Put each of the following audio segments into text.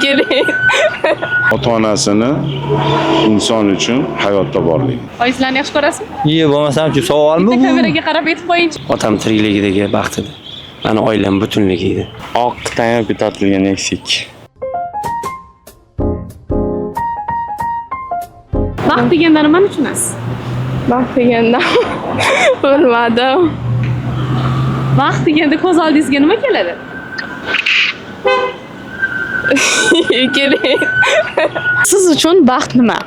Keling. Ota-onasini inson uchun hayotda borligi. Oyizlarni yaxshi ko'rasizmi? Bo'lmasam-chi savolmi bu? Kameraga qarab aytib qo'yingchi. Otam tirikligidagi baxt edi. Mani oilam butunligi edi. Oq tanyoq tortilgan eksik. Baxt deganda nimani tushunasiz? Baxt deganda bilmadim. Baxt deganda ko'z oldingizga nima keladi? Keling. Siz uchun baxt nima?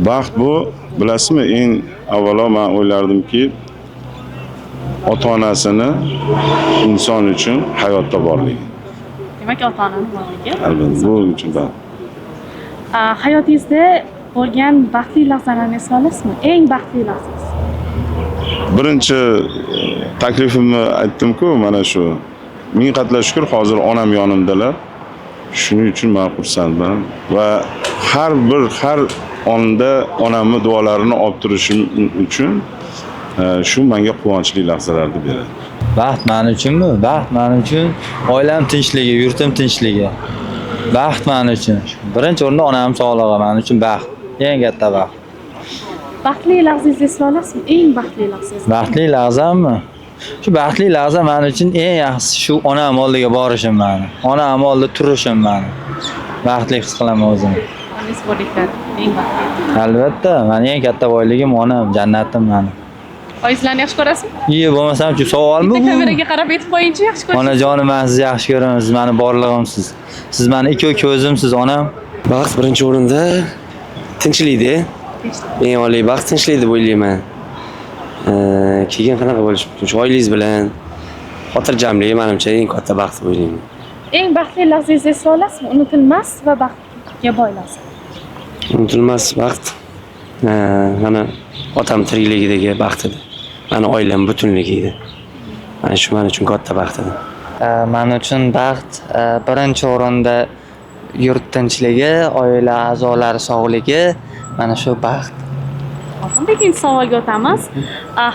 Baxt bu, bilasizmi, eng avvalo men o'ylardimki, ota-onasini inson uchun hayotda borligi. Demak, ota-onani borligi. Albatta, bu uchun baxt. Hayotingizda bo'lgan baxtli lahzalarni esla olasizmi? Eng baxtli lahzangiz. Birinchi taklifimni aytdim-ku, mana shu. Ming qatla shukr, hozir onam yonimdalar. Shuning uchun men xursandman va har onda onamni duolarini olib turishim uchun shu menga quvonchli lahzalarni beradi. Baxt men uchunmi? Baxt men uchun oilam tinchligi, yurtim tinchligi. Baxt men uchun. Birinchi o'rinda onam sog'lig'i men uchun baxt. Eng katta baxt. Baxtli lahzangizni esla olasizmi? Eng baxtli lahzangiz. Baxtli lahzammi? Shu baxtli lahza men uchun eng yaxshisi shu onam oldiga borishim meni. Onam oldida turishim meni. Baxtli his qilaman o'zimni. Onangiz borliklari eng baxtli. Albatta, mening eng katta boyligim onam, jannatim meni. Oyizlarni yaxshi ko'rasizmi? Bo'lmasam-chi savolmi bu? Kameraga qarab aytib qo'yingchi, yaxshi ko'rasiz. Onajonim, men sizni yaxshi ko'raman. Siz meni borlig'imsiz. Siz meni ikki ko'zimsiz, onam. Baxt birinchi o'rinda tinchlikda. Eng oliy baxt tinchlik deb o'ylayman. Keyin qanaqa bo'lishi mumkin? Oilangiz bilan xotirjamlik menimcha eng katta baxt deb o'ylayman. Eng baxtli lahzangizni esla olasizmi? Unutilmas va baxtga boy lahza. Unutilmas baxt. Mana otam tirikligidagi baxt edi. Mani oilam butunligi edi. Mana shu men uchun katta baxt edi. Men uchun baxt birinchi o'rinda yurt tinchligi, oila a'zolari sog'ligi, mana shu baxt. Hozir ikkinchi savolga o'tamiz.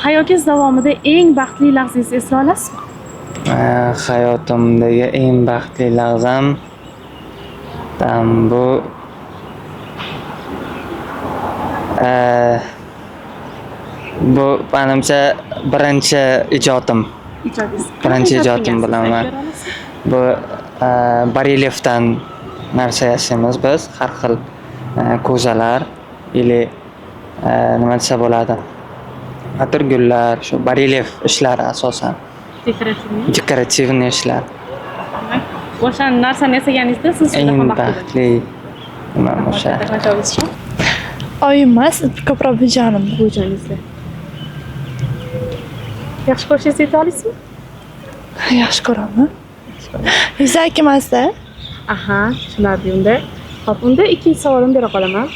Hayotingiz davomida eng baxtli lahzangizni esla olasizmi? Hayotimdagi eng baxtli lahzam bu menimcha birinchi ijodim. Birinchi ijodim bilaman. Bu barelyefdan narsa yasaymiz biz, har xil ko'zalar ili nima desa bo'ladi? Atirgullar, shu barelyef ishlari asosan. Dekorativniy ishlar. O'sha narsani yasaganingizda siz eng baxtli nima o'sha? Oyim emas, ko'proq bujonim. Bujoningizda. Yaxshi ko'rishingizni ayta olasizmi? Yaxshi ko'raman. Yuzaki emas-da. Aha, tushunarli unda. Xo'p, unda ikkinchi savolimni bera qolaman.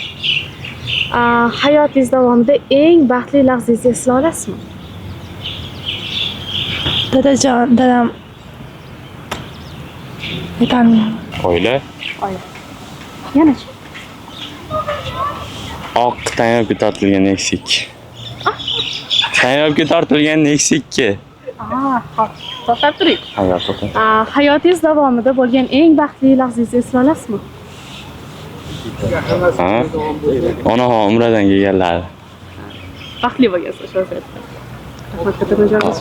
Hayotingiz davomida eng baxtli lahzangizni esla olasizmi? Dadam aytolmayman. Oila. Yana-chi? Oq tanyoq tortilgan eksik. Tanyoq tortilgan eksikki. Xo'p, to'xtab turing. To'xtab. Hayotingiz davomida bo'lgan eng baxtli lahzangizni esla olasizmi? Onaxon umradan kelganlar. Baxtli bo'lgansiz, o'sha yerda. Rahmat,